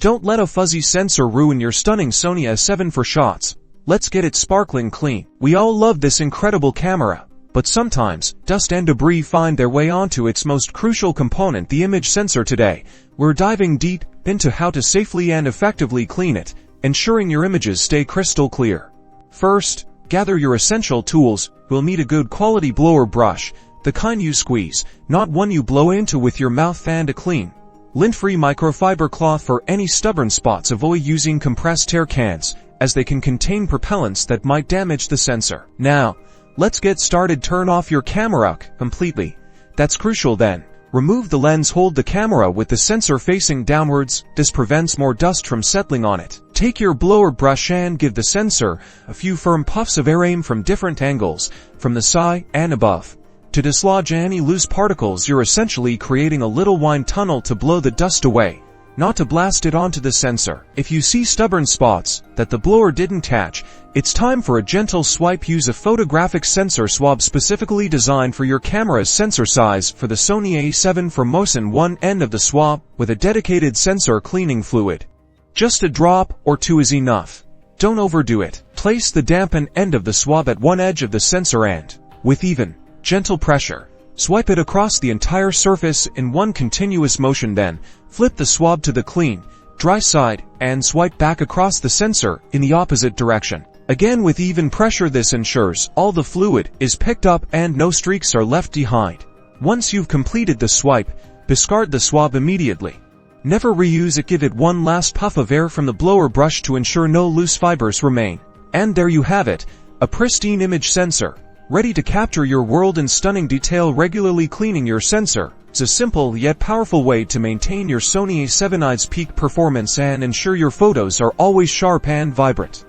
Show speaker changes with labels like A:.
A: Don't let a fuzzy sensor ruin your stunning Sony A7 for shots. Let's get it sparkling clean. We all love this incredible camera, but sometimes dust and debris find their way onto its most crucial component, the image sensor. Today, we're diving deep into how to safely and effectively clean it, ensuring your images stay crystal clear. First, gather your essential tools. We'll need a good quality blower brush, the kind you squeeze, not one you blow into with your mouth, and a clean, lint-free microfiber cloth for any stubborn spots. Avoid using compressed air cans, as they can contain propellants that might damage the sensor. Now, let's get started. Turn off your camera completely. That's crucial. Then, remove the lens. Hold the camera with the sensor facing downwards. This prevents more dust from settling on it. Take your blower brush and give the sensor a few firm puffs of air. Aim from different angles, from the side and above, to dislodge any loose particles. You're essentially creating a little wind tunnel to blow the dust away, not to blast it onto the sensor. If you see stubborn spots that the blower didn't catch, it's time for a gentle swipe. Use a photographic sensor swab specifically designed for your camera's sensor size. For the Sony A7, for moisten one end of the swab with a dedicated sensor cleaning fluid. Just a drop or two is enough. Don't overdo it. Place the dampened end of the swab at one edge of the sensor and, with even, gentle pressure, swipe it across the entire surface in one continuous motion. Then, flip the swab to the clean, dry side and swipe back across the sensor in the opposite direction. Again with even pressure. This ensures all the fluid is picked up and no streaks are left behind. Once you've completed the swipe, discard the swab immediately. Never reuse it. Give it one last puff of air from the blower brush to ensure no loose fibers remain. And there you have it, a pristine image sensor, ready to capture your world in stunning detail. Regularly cleaning your sensor is a simple yet powerful way to maintain your Sony A7 Iv's peak performance and ensure your photos are always sharp and vibrant.